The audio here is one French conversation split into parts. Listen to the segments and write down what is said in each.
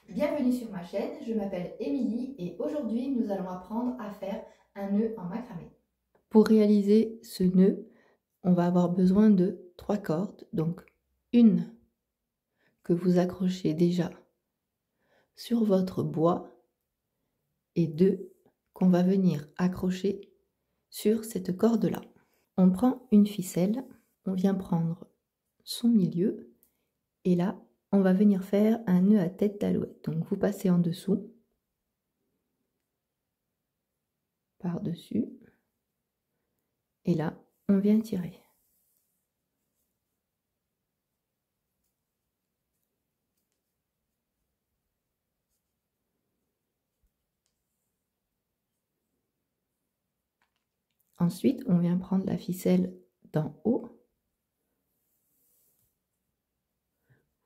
Bienvenue sur ma chaîne, je m'appelle Émilie et aujourd'hui nous allons apprendre à faire un nœud en macramé. Pour réaliser ce nœud, on va avoir besoin de 3 cordes, donc une que vous accrochez déjà sur votre bois et 2 qu'on va venir accrocher sur cette corde-là. On prend une ficelle, on vient prendre son milieu et là on va venir faire un nœud à tête d'alouette. Donc vous passez en dessous, par-dessus, et là on vient tirer. Ensuite, on vient prendre la ficelle d'en haut.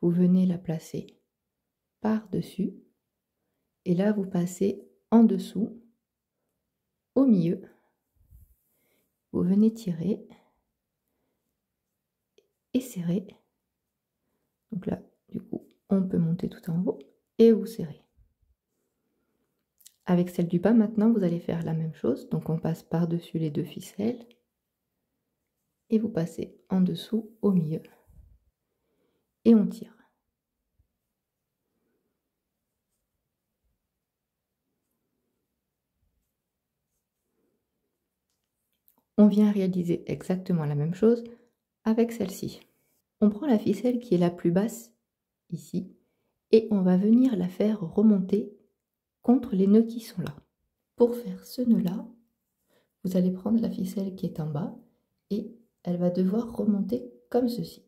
Vous venez la placer par-dessus. Et là, vous passez en dessous, au milieu. Vous venez tirer et serrer. Donc là, du coup, on peut monter tout en haut et vous serrez. Avec celle du bas, maintenant, vous allez faire la même chose. Donc, on passe par-dessus les 2 ficelles. Et vous passez en dessous, au milieu. Et on tire. On vient réaliser exactement la même chose avec celle-ci. On prend la ficelle qui est la plus basse, ici, et on va venir la faire remonter contre les nœuds qui sont là. Pour faire ce nœud-là, vous allez prendre la ficelle qui est en bas et elle va devoir remonter comme ceci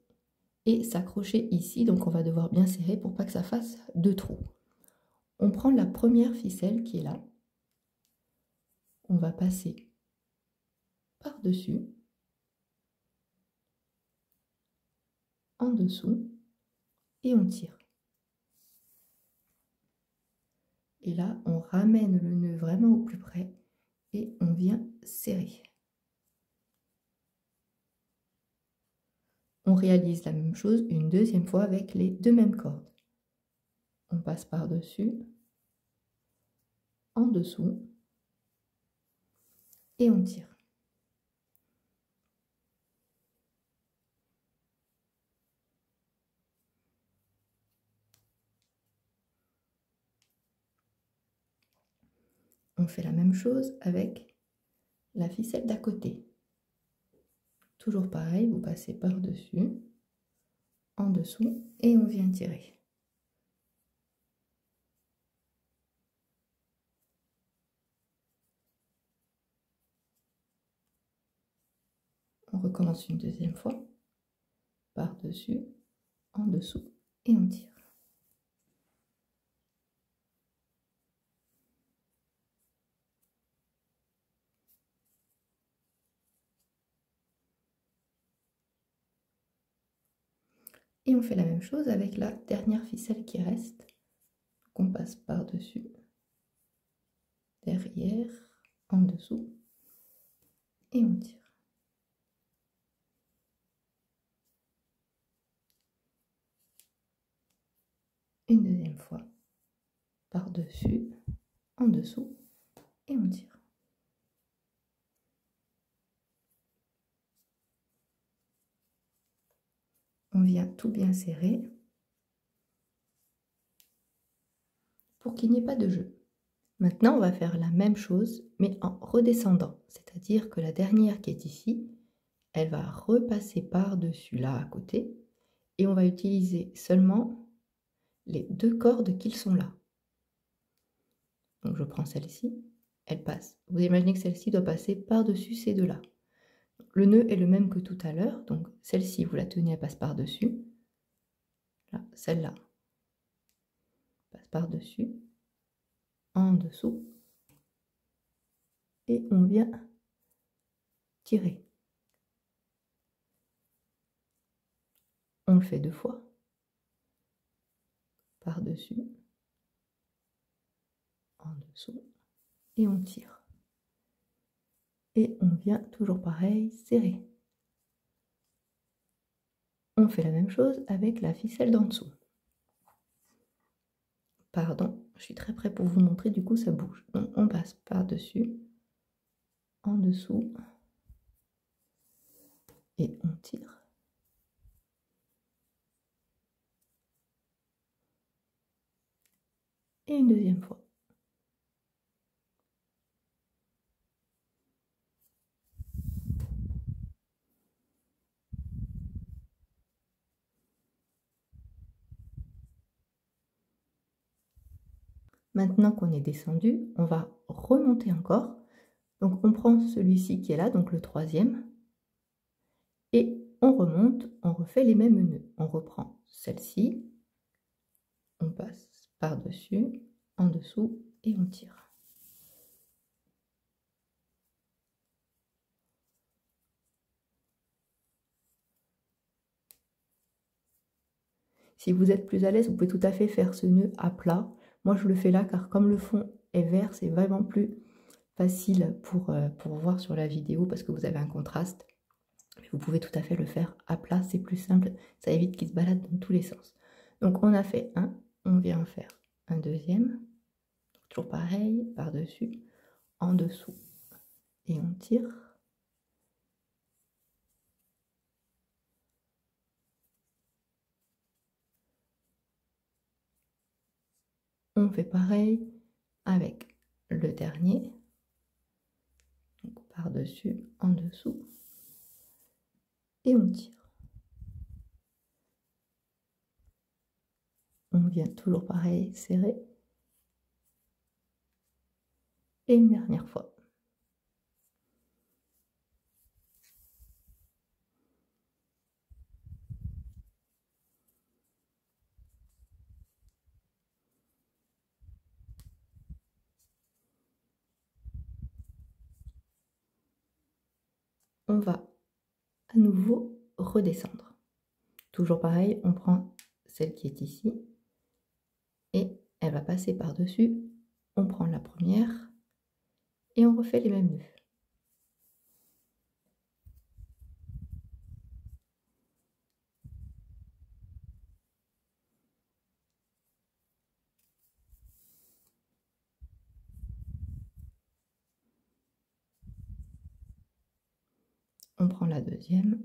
et s'accrocher ici, donc on va devoir bien serrer pour pas que ça fasse 2 trous. On prend la première ficelle qui est là, on va passer par-dessus, en dessous et on tire. Et là, on ramène le nœud vraiment au plus près et on vient serrer. On réalise la même chose une deuxième fois avec les 2 mêmes cordes. On passe par-dessus, en dessous et on tire. On fait la même chose avec la ficelle d'à côté. Toujours pareil, vous passez par-dessus, en dessous et on vient tirer. On recommence une deuxième fois, par-dessus, en dessous et on tire. Et on fait la même chose avec la dernière ficelle qui reste. Donc on passe par-dessus, derrière, en dessous et on tire. Une deuxième fois, par-dessus, en dessous et on tire. On vient tout bien serrer pour qu'il n'y ait pas de jeu. Maintenant, on va faire la même chose, mais en redescendant. C'est-à-dire que la dernière qui est ici, elle va repasser par-dessus là à côté, et on va utiliser seulement les 2 cordes qui sont là. Donc je prends celle-ci, elle passe. Vous imaginez que celle-ci doit passer par-dessus ces 2-là. Le nœud est le même que tout à l'heure, donc celle-ci, vous la tenez, elle passe par-dessus. Là, celle-là passe par-dessus, en dessous, et on vient tirer. On le fait 2 fois, par-dessus, en dessous, et on tire. Et on vient toujours pareil, serrer. On fait la même chose avec la ficelle d'en dessous. pardon, je suis très près pour vous montrer, du coup ça bouge. Donc on passe par-dessus, en dessous, et on tire. Et une deuxième fois. Maintenant qu'on est descendu, on va remonter encore. Donc on prend celui-ci qui est là, donc le troisième, et on remonte, on refait les mêmes nœuds. On reprend celle-ci, on passe par-dessus, en dessous, et on tire. Si vous êtes plus à l'aise, vous pouvez tout à fait faire ce nœud à plat. Moi, je le fais là car comme le fond est vert, c'est vraiment plus facile pour voir sur la vidéo parce que vous avez un contraste. Mais vous pouvez tout à fait le faire à plat, c'est plus simple, ça évite qu'il se balade dans tous les sens. Donc on a fait un, on vient en faire un deuxième, toujours pareil, par-dessus, en dessous, et on tire. On fait pareil avec le dernier, par-dessus, en dessous, et on tire. On vient toujours pareil, serré. Et une dernière fois. On va à nouveau redescendre. Toujours pareil, on prend celle qui est ici et elle va passer par-dessus. On prend la première et on refait les mêmes nœuds. On prend la deuxième.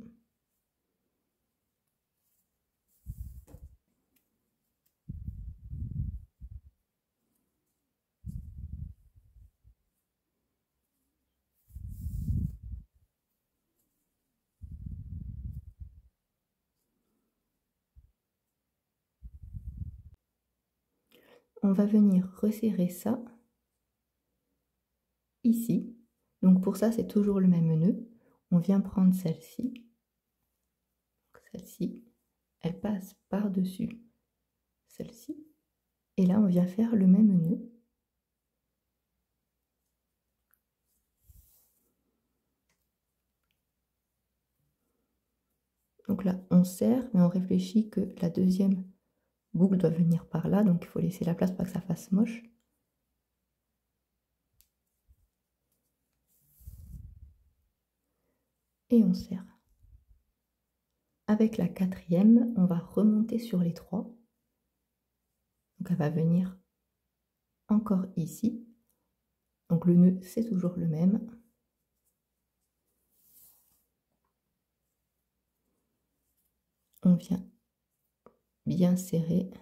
On va venir resserrer ça ici. Donc pour ça, c'est toujours le même nœud. On vient prendre celle-ci. Celle-ci, elle passe par-dessus celle-ci. Et là, on vient faire le même nœud. Donc là, on serre, mais on réfléchit que la deuxième boucle doit venir par là. Donc il faut laisser la place pour que ça fasse moche. Et on serre. Avec la quatrième, on va remonter sur les trois. Donc elle va venir encore ici. Donc le nœud, c'est toujours le même. On vient bien serrer.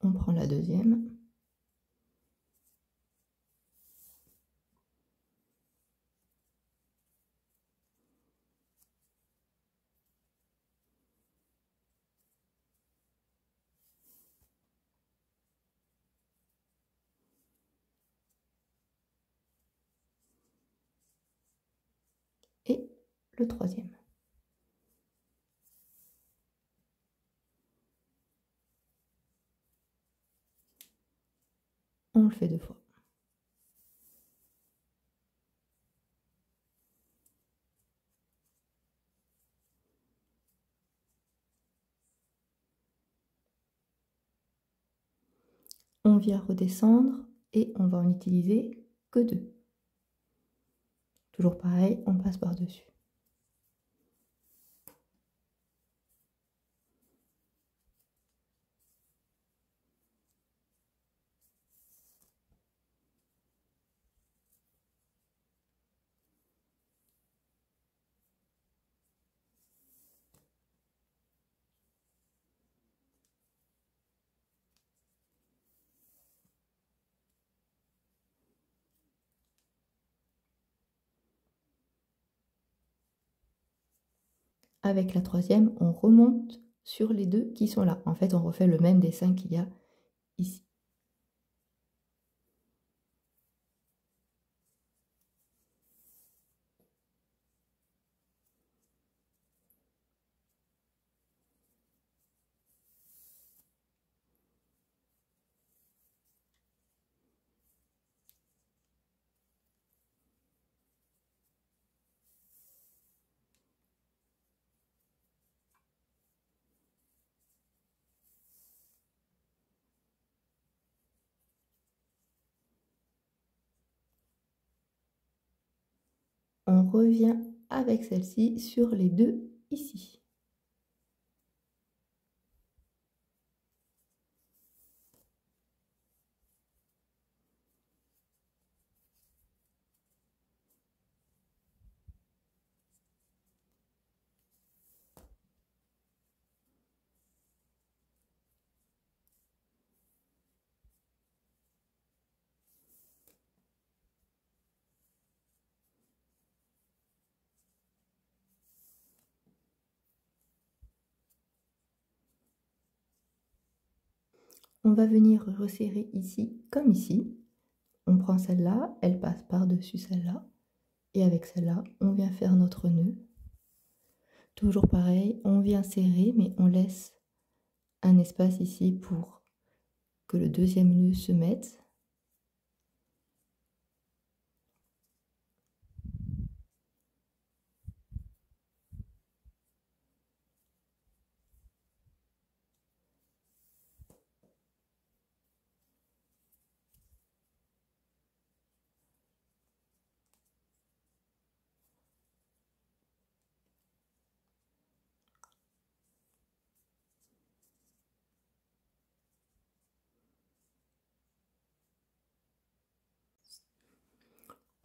On prend la deuxième. Et le troisième. On le fait deux fois. On vient redescendre et on va en utiliser que deux. Toujours pareil, on passe par-dessus. Avec la troisième, on remonte sur les deux qui sont là. En fait, on refait le même dessin qu'il y a ici. On revient avec celle-ci sur les deux ici. On va venir resserrer ici comme ici. On prend celle-là, elle passe par-dessus celle-là. Et avec celle-là, on vient faire notre nœud. Toujours pareil, on vient serrer, mais on laisse un espace ici pour que le deuxième nœud se mette.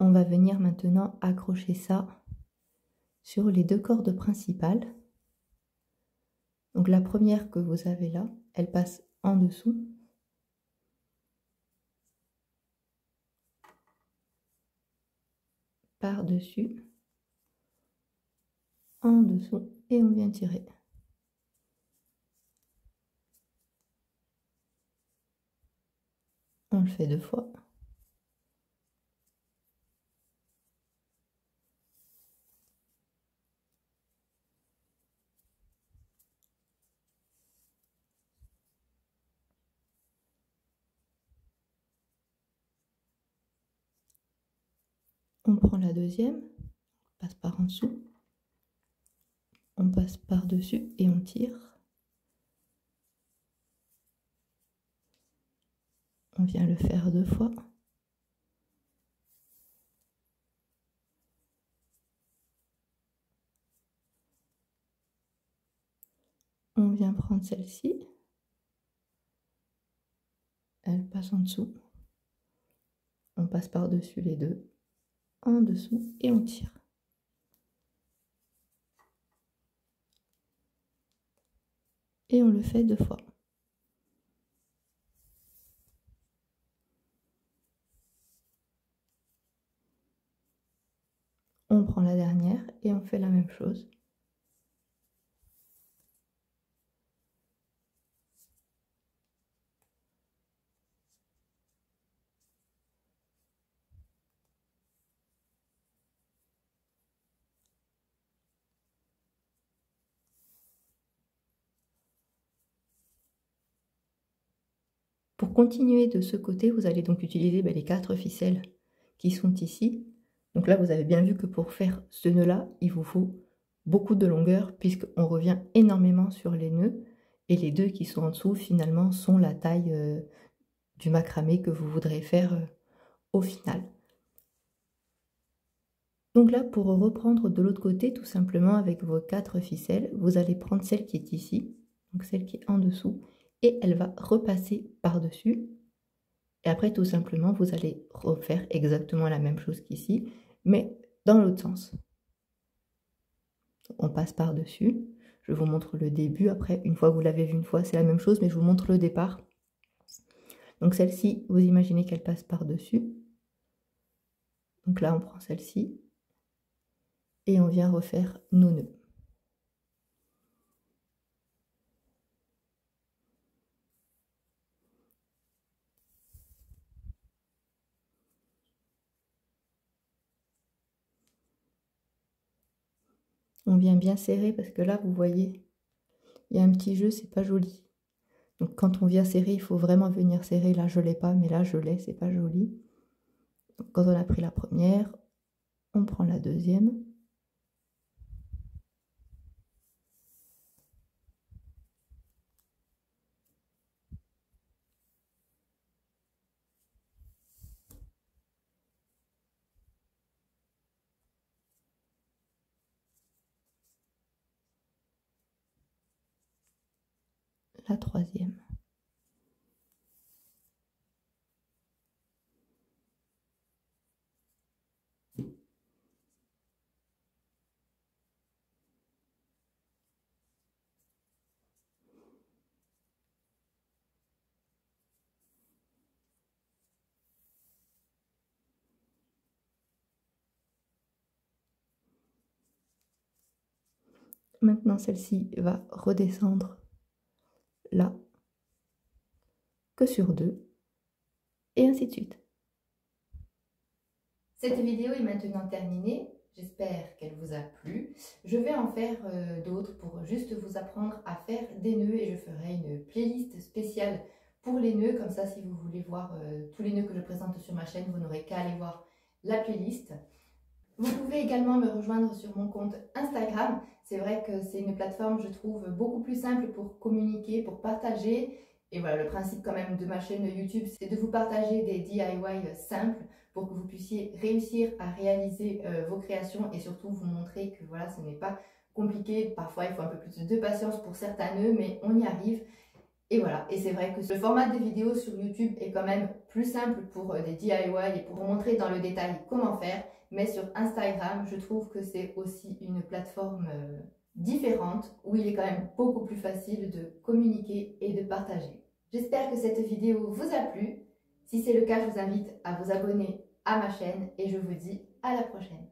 On va venir maintenant accrocher ça sur les deux cordes principales. Donc la première que vous avez là, elle passe en dessous. Par-dessus, en dessous, et on vient tirer. On le fait 2 fois. On prend la deuxième, on passe par en dessous, on passe par-dessus et on tire. On vient le faire 2 fois. On vient prendre celle-ci. Elle passe en dessous. On passe par-dessus les deux, en dessous et on tire. Et on le fait 2 fois. On prend la dernière et on fait la même chose. Pour continuer de ce côté, vous allez donc utiliser les 4 ficelles qui sont ici. Donc là, vous avez bien vu que pour faire ce nœud-là, il vous faut beaucoup de longueur puisqu'on revient énormément sur les nœuds. Et les 2 qui sont en dessous, finalement, sont la taille du macramé que vous voudrez faire au final. Donc là, pour reprendre de l'autre côté, tout simplement avec vos 4 ficelles, vous allez prendre celle qui est ici, donc celle qui est en dessous, et elle va repasser par-dessus. Et après, tout simplement, vous allez refaire exactement la même chose qu'ici, mais dans l'autre sens. On passe par-dessus. Je vous montre le début. Après, une fois que vous l'avez vu une fois, c'est la même chose, mais je vous montre le départ. Donc celle-ci, vous imaginez qu'elle passe par-dessus. Donc là, on prend celle-ci et on vient refaire nos nœuds. On vient bien serrer parce que là, vous voyez, il y a un petit jeu, c'est pas joli. Donc quand on vient serrer, il faut vraiment venir serrer. Là, je l'ai pas, mais là, je l'ai, c'est pas joli. Donc, quand on a pris la première, on prend la deuxième. La troisième. Maintenant, celle-ci va redescendre là, que sur 2, et ainsi de suite. Cette vidéo est maintenant terminée. J'espère qu'elle vous a plu. Je vais en faire d'autres pour juste vous apprendre à faire des nœuds et je ferai une playlist spéciale pour les nœuds. Comme ça, si vous voulez voir tous les nœuds que je présente sur ma chaîne, vous n'aurez qu'à aller voir la playlist. Vous pouvez également me rejoindre sur mon compte Instagram. C'est vrai que c'est une plateforme, je trouve, beaucoup plus simple pour communiquer, pour partager. Et voilà, le principe quand même de ma chaîne YouTube, c'est de vous partager des DIY simples pour que vous puissiez réussir à réaliser vos créations et surtout vous montrer que voilà, ce n'est pas compliqué. Parfois, il faut un peu plus de patience pour certains nœuds, mais on y arrive. Et voilà, et c'est vrai que le format des vidéos sur YouTube est quand même plus simple pour des DIY et pour vous montrer dans le détail comment faire. Mais sur Instagram, je trouve que c'est aussi une plateforme différente où il est quand même beaucoup plus facile de communiquer et de partager. J'espère que cette vidéo vous a plu. Si c'est le cas, je vous invite à vous abonner à ma chaîne et je vous dis à la prochaine.